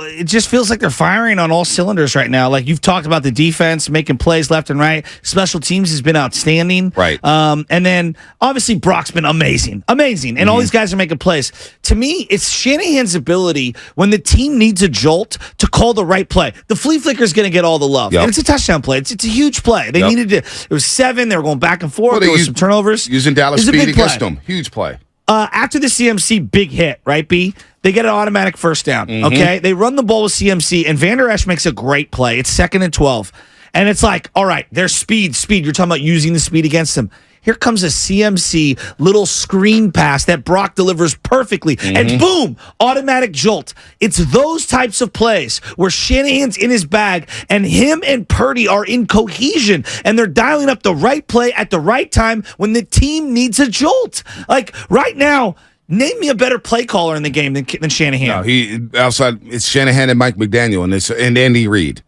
it just feels like they're firing on all cylinders right now. Like you've talked about the defense making plays left and right. Special teams has been outstanding. Right. And then obviously Brock's been amazing. And all these guys are making plays. To me, it's Shanahan's ability when the team needs a jolt to call the right play. The flea flicker is going to get all the love. Yep. And it's a touchdown play. It's a huge play. They needed to, it was 7. They were going back and forth. Well, there was some turnovers. Using Dallas speed against them. Huge play. After the CMC big hit, right, B? They get an automatic first down, okay? They run the ball with CMC, and Van Der Esch makes a great play. It's 2nd and 12. And it's like, all right, there's speed. You're talking about using the speed against them. Here comes a CMC little screen pass that Brock delivers perfectly. And boom, automatic jolt. It's those types of plays where Shanahan's in his bag and him and Purdy are in cohesion and they're dialing up the right play at the right time when the team needs a jolt. Like right now, name me a better play caller in the game than Shanahan. No, it's Shanahan and Mike McDaniel and Andy Reid.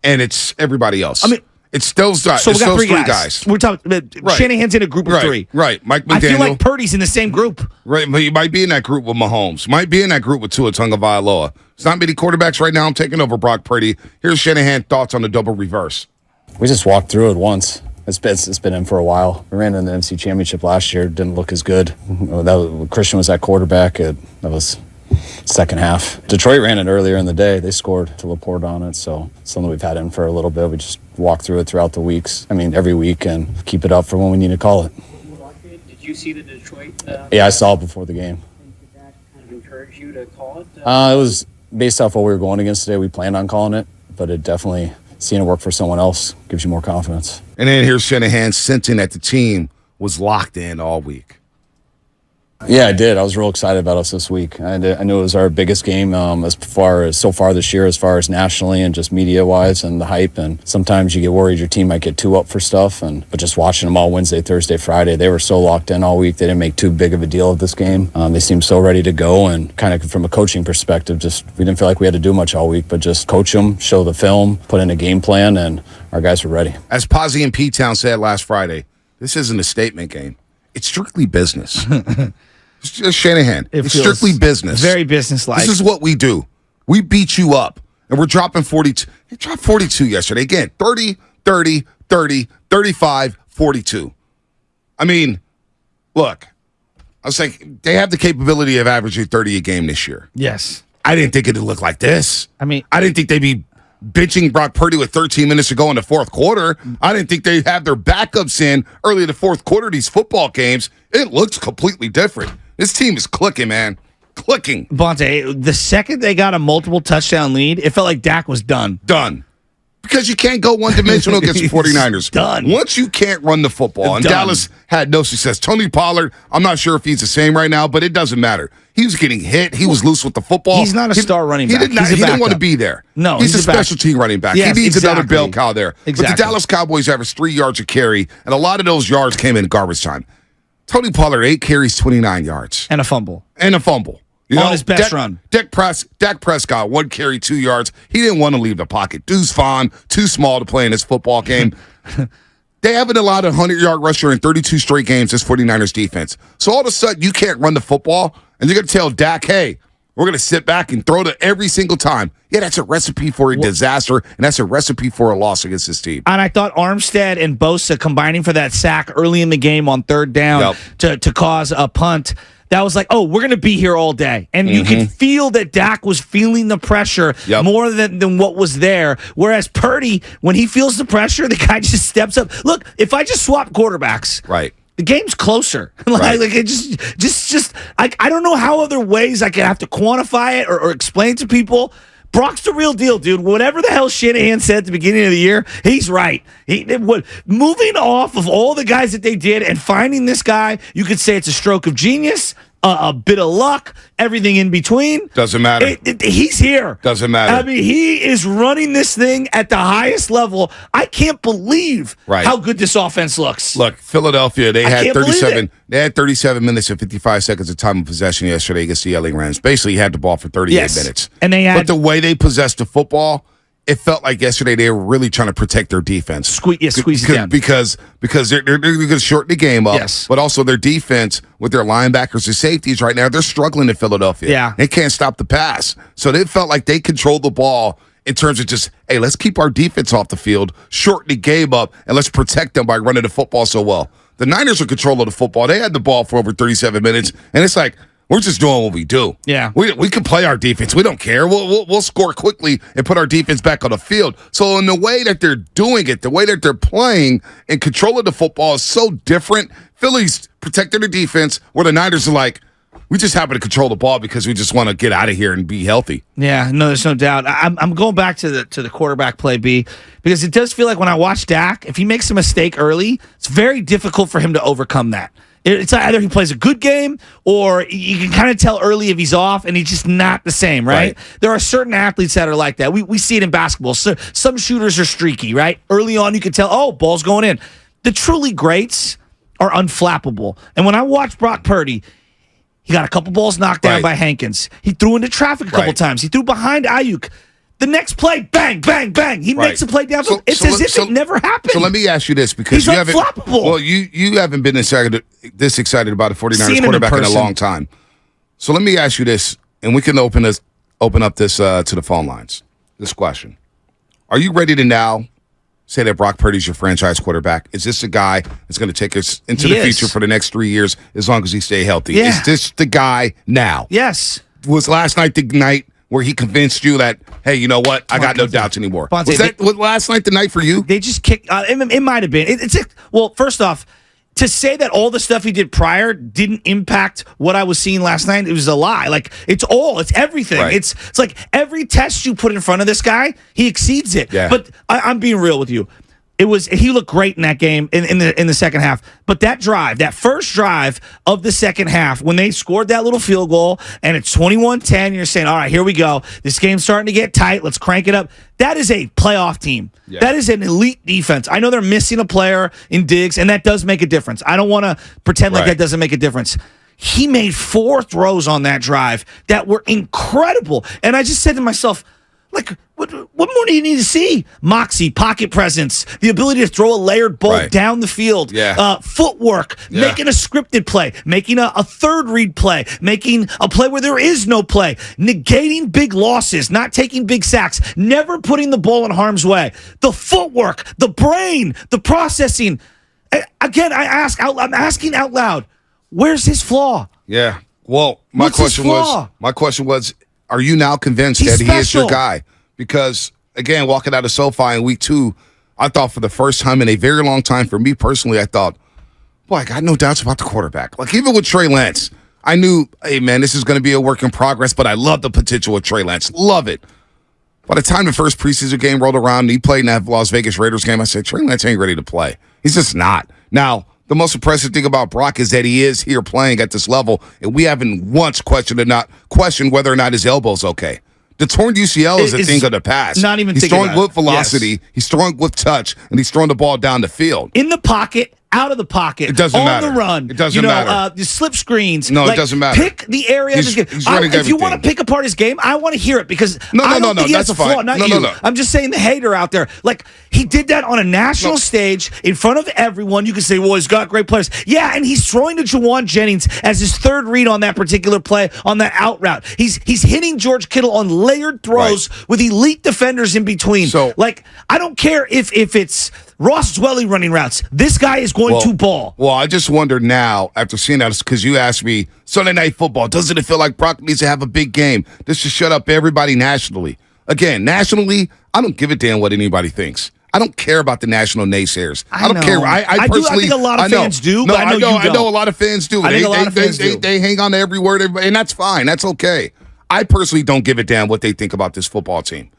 And it's everybody else. I mean, it's those guys. So we got three guys. We're talking about Shanahan's in a group of 3. Right. Mike McDaniel. I feel like Purdy's in the same group. Right, but he might be in that group with Mahomes. Might be in that group with Tua Tagovailoa. It's not many quarterbacks right now. I'm taking over Brock Purdy. Here's Shanahan thoughts on the double reverse. We just walked through it once. It's been in for a while. We ran in the NFC Championship last year. Didn't look as good. Christian was at quarterback. That was second half. Detroit ran it earlier in the day. They scored to Laporte on it, so something we've had in for a little bit. We just walk through it throughout the weeks. I mean, every week, and keep it up for when we need to call it. Did you see the Detroit? Yeah, I saw it before the game. Did that kind of encourage you to call it? It was based off what we were going against today. We planned on calling it, but it definitely, seeing it work for someone else gives you more confidence. And then here's Shanahan sensing that the team was locked in all week. Yeah, I did. I was real excited about us this week. I knew it was our biggest game as far this year, as far as nationally and just media-wise and the hype. And sometimes you get worried your team might get too up for stuff. But just watching them all Wednesday, Thursday, Friday, they were so locked in all week. They didn't make too big of a deal of this game. They seemed so ready to go. And kind of from a coaching perspective, we didn't feel like we had to do much all week, but just coach them, show the film, put in a game plan, and our guys were ready. As Posey and P-Town said last Friday, this isn't a statement game. It's strictly business. It's just Shanahan. It's strictly business. Very business-like. This is what we do. We beat you up, and we're dropping 42. He dropped 42 yesterday. Again, 30, 30, 30, 35, 42. I mean, look, I was like, they have the capability of averaging 30 a game this year. Yes. I didn't think it'd look like this. I mean, I didn't think they'd be benching Brock Purdy with 13 minutes to go in the fourth quarter. I didn't think they'd have their backups in early in the fourth quarter of these football games. It looks completely different. This team is clicking, man. Clicking. Bonte, the second they got a multiple touchdown lead, it felt like Dak was done. Done. Because you can't go one-dimensional against the 49ers. Done. Once you can't run the football, and Done. Dallas had no success. Tony Pollard, I'm not sure if he's the same right now, but it doesn't matter. He was getting hit. He was loose with the football. He's not a star running back. He didn't want to be there. No, he's a special team running back. Yes, he needs exactly. another bell cow there. Exactly. But the Dallas Cowboys averaged 3 yards a carry, and a lot of those yards came in garbage time. Tony Pollard, 8 carries, 29 yards. And a fumble. On his best run. Dak Prescott, 1 carry, 2 yards. He didn't want to leave the pocket. Deuce Vaughn, too small to play in this football game. They haven't allowed a 100-yard rusher in 32 straight games, this 49ers defense. So all of a sudden, you can't run the football, and you're going to tell Dak, hey, we're going to sit back and throw it every single time. Yeah, that's a recipe for a disaster, and that's a recipe for a loss against this team. And I thought Armstead and Bosa combining for that sack early in the game on third down to cause a punt. That was like, oh, we're going to be here all day. And you could feel that Dak was feeling the pressure more than what was there. Whereas Purdy, when he feels the pressure, the guy just steps up. Look, if I just swap quarterbacks, the game's closer. Like it just I don't know how other ways I could have to quantify it or explain it to people. Brock's the real deal, dude. Whatever the hell Shanahan said at the beginning of the year, he's right. Moving off of all the guys that they did and finding this guy, you could say it's a stroke of genius, a bit of luck, everything in between. Doesn't matter. He's here. Doesn't matter. I mean, he is running this thing at the highest level. I can't believe how good this offense looks. Look, Philadelphia, they had 37. They had 37 minutes and 55 seconds of time of possession yesterday against the LA Rams. Basically, he had the ball for 38 minutes. And but the way they possessed the football, it felt like yesterday they were really trying to protect their defense. Squeeze it down. Because they're going to shorten the game up. Yes. But also their defense with their linebackers and safeties right now, they're struggling in Philadelphia. Yeah. They can't stop the pass. So they felt like they controlled the ball in terms of just, hey, let's keep our defense off the field, shorten the game up, and let's protect them by running the football so well. The Niners are control of the football. They had the ball for over 37 minutes, and it's like, we're just doing what we do. Yeah. We can play our defense. We don't care. We'll score quickly and put our defense back on the field. So in the way that they're doing it, the way that they're playing and controlling the football is so different. Philly's protecting the defense, where the Niners are like, we just happen to control the ball because we just want to get out of here and be healthy. Yeah, no, there's no doubt. I'm going back to the quarterback play, B, because it does feel like when I watch Dak, if he makes a mistake early, it's very difficult for him to overcome that. It's either he plays a good game or you can kind of tell early if he's off and he's just not the same, right? There are certain athletes that are like that. We see it in basketball. So some shooters are streaky, right? Early on, you can tell, oh, ball's going in. The truly greats are unflappable. And when I watch Brock Purdy, he got a couple balls knocked down by Hankins. He threw into traffic a couple times. He threw behind Ayuk. The next play, bang, bang, bang. He makes a play downfield. It's as if it never happened. So let me ask you this, because he's unflappable. Well, you haven't been this excited about a 49ers quarterback in a long time. So let me ask you this, and we can open up this to the phone lines. This question: are you ready to now say that Brock Purdy's your franchise quarterback? Is this a guy that's going to take us into the future for the next 3 years as long as he stay healthy? Yeah. Is this the guy now? Yes. Was last night the night where he convinced you that, hey, you know what? I got no doubts anymore. Was last night the night for you? They just kicked. It might have been. Well, first off, to say that all the stuff he did prior didn't impact what I was seeing last night, it was a lie. Like, it's everything. Right. It's like every test you put in front of this guy, he exceeds it. Yeah. But I'm being real with you. He looked great in that game in the second half. But that first drive of the second half, when they scored that little field goal and it's 21-10, you're saying, all right, here we go. This game's starting to get tight. Let's crank it up. That is a playoff team. Yeah. That is an elite defense. I know they're missing a player in Diggs, and that does make a difference. I don't want to pretend like that doesn't make a difference. He made 4 throws on that drive that were incredible. And I just said to myself, like, what more do you need to see? Moxie, pocket presence, the ability to throw a layered ball down the field, footwork, making a scripted play, making a third read play, making a play where there is no play, negating big losses, not taking big sacks, never putting the ball in harm's way. The footwork, the brain, the processing. Again, I'm asking out loud, where's his flaw? Yeah. Well, my question was, are you now convinced that he is your guy? Because, again, walking out of SoFi in week 2, I thought for the first time in a very long time, for me personally, I thought, boy, I got no doubts about the quarterback. Like, even with Trey Lance, I knew, hey, man, this is going to be a work in progress, but I love the potential of Trey Lance. Love it. By the time the first preseason game rolled around and he played in that Las Vegas Raiders game, I said, Trey Lance ain't ready to play. He's just not. Now, the most impressive thing about Brock is that he is here playing at this level, and we haven't once questioned whether or not his elbow's okay. The torn UCL is a thing of the past. Not even he's thinking throwing about with velocity, he's throwing with touch, and he's throwing the ball down the field. In the pocket, out of the pocket, it doesn't matter. On the run. It doesn't matter. The slip screens. No, it doesn't matter. Pick the area of his game. If you want to pick apart his game, I want to hear it because I don't think he has a flaw. Not you. No. I'm just saying the hater out there. Like, he did that on a national stage in front of everyone. You can say, well, he's got great players. Yeah, and he's throwing to Jawan Jennings as his third read on that particular play, on that out route. He's hitting George Kittle on layered throws with elite defenders in between. So, like, I don't care if it's Ross Dwelly running routes. This guy is going to ball. Well, I just wonder now, after seeing that, because you asked me, Sunday Night Football, doesn't it feel like Brock needs to have a big game? This should shut up everybody nationally. Again, nationally, I don't give a damn what anybody thinks. I don't care about the national naysayers. I don't care. I personally, I think a lot of fans do, but I know a lot of fans do. They hang on to every word, and that's fine. That's okay. I personally don't give a damn what they think about this football team.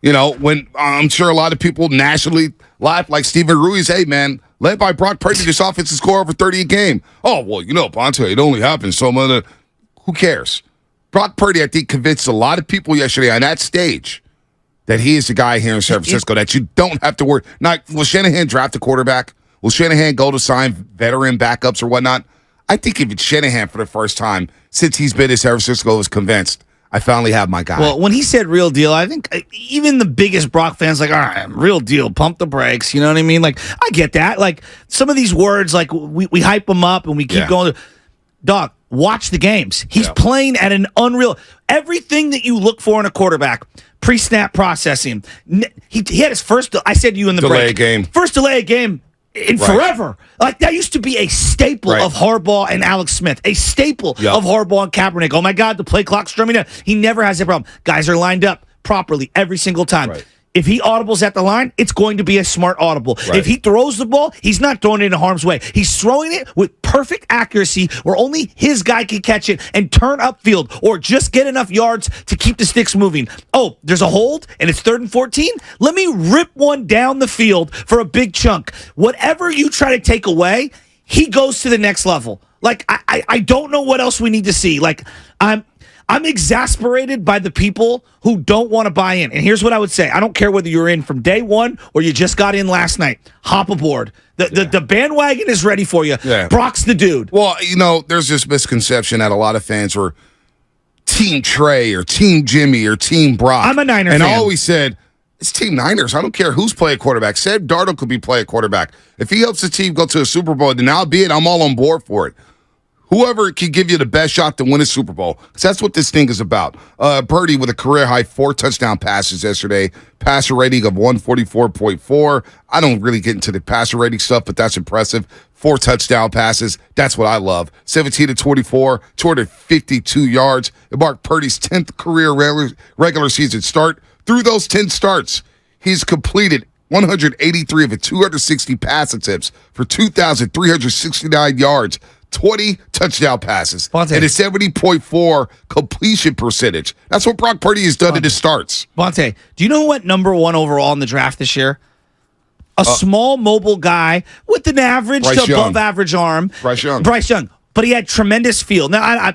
You know, when I'm sure a lot of people nationally laugh, like Steven Ruiz, hey, man, led by Brock Purdy, this offense score over 30 a game. Oh, well, Ponte, it only happens so much. Who cares? Brock Purdy, I think, convinced a lot of people yesterday on that stage that he is the guy here in San Francisco that you don't have to worry. Now, will Shanahan draft a quarterback? Will Shanahan go to sign veteran backups or whatnot? I think if it's Shanahan for the first time since he's been in San Francisco is convinced, I finally have my guy. Well, when he said real deal, I think even the biggest Brock fans like, all right, real deal, pump the brakes. You know what I mean? Like, I get that. Like, some of these words, like, we hype them up and we keep going. Dog, watch the games. He's playing at an unreal. Everything that you look for in a quarterback, pre-snap processing. He had his first, I said to you in the delay break. game. First delay game. In forever. Like, that used to be a staple of Harbaugh and Alex Smith. A staple of Harbaugh and Kaepernick. Oh, my God, the play clock's drumming out. He never has that problem. Guys are lined up properly every single time. Right. If he audibles at the line, it's going to be a smart audible. Right. If he throws the ball, he's not throwing it into harm's way. He's throwing it with perfect accuracy where only his guy can catch it and turn upfield or just get enough yards to keep the sticks moving. Oh, there's a hold and it's 3rd and 14? Let me rip one down the field for a big chunk. Whatever you try to take away, he goes to the next level. Like, I don't know what else we need to see. Like, I'm exasperated by the people who don't want to buy in. And here's what I would say. I don't care whether you're in from day one or you just got in last night. Hop aboard. The bandwagon is ready for you. Yeah. Brock's the dude. Well, there's this misconception that a lot of fans were Team Trey or Team Jimmy or Team Brock. I'm a Niner fan. And I always said, it's Team Niners. I don't care who's playing quarterback. Sam Darnold could be playing quarterback. If he helps the team go to a Super Bowl, then albeit I'm all on board for it. Whoever can give you the best shot to win a Super Bowl, because that's what this thing is about. Purdy with a career-high 4 touchdown passes yesterday, passer rating of 144.4. I don't really get into the passer rating stuff, but that's impressive. 4 touchdown passes, that's what I love. 17-24, 252 yards. It marked Purdy's 10th career regular season start. Through those 10 starts, he's completed 183 of it, 260 pass attempts for 2,369 yards. 20 touchdown passes Bonte. and a 70.4 completion percentage. That's what Brock Purdy has done in his starts. Bonte, do you know who went number 1 overall in the draft this year? A small, mobile guy with an average to above average arm. Bryce Young. But he had tremendous feel. Now, I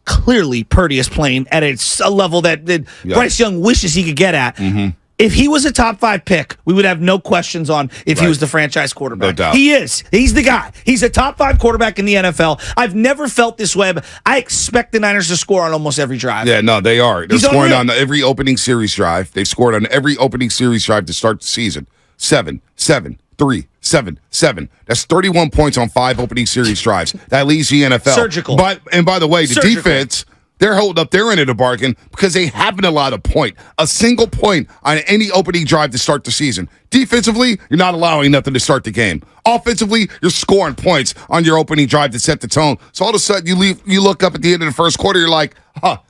clearly Purdy is playing at a level that Bryce Young wishes he could get at. Mm-hmm. If he was a top 5 pick, we would have no questions on if he was the franchise quarterback. No doubt. He is. He's the guy. He's a top 5 quarterback in the NFL. I've never felt this way, but I expect the Niners to score on almost every drive. Yeah, no, they are. They're scoring on every opening series drive. They've scored on every opening series drive to start the season. 7, 7, 3, 7, 7. That's 31 points on 5 opening series drives. That leads the NFL. Surgical. And by the way, the defense, they're holding up their end of the bargain because they haven't allowed a single point on any opening drive to start the season. Defensively, you're not allowing nothing to start the game. Offensively, you're scoring points on your opening drive to set the tone. So all of a sudden, you look up at the end of the first quarter, you're like,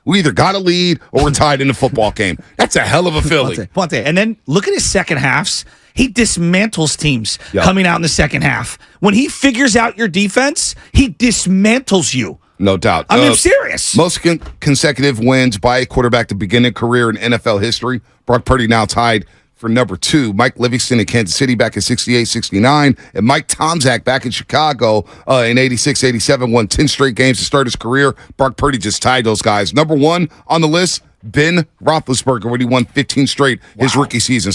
we either got a lead or we're tied in the football game. That's a hell of a feeling. Ponte. And then look at his second halves. He dismantles teams coming out in the second half. When he figures out your defense, he dismantles you. No doubt. I mean, I'm serious. Most consecutive wins by a quarterback to begin a career in NFL history. Brock Purdy now tied for number 2. Mike Livingston in Kansas City back in 68-69. And Mike Tomczak back in Chicago in 86-87 won 10 straight games to start his career. Brock Purdy just tied those guys. Number 1 on the list, Ben Roethlisberger, when he won 15 straight his rookie season.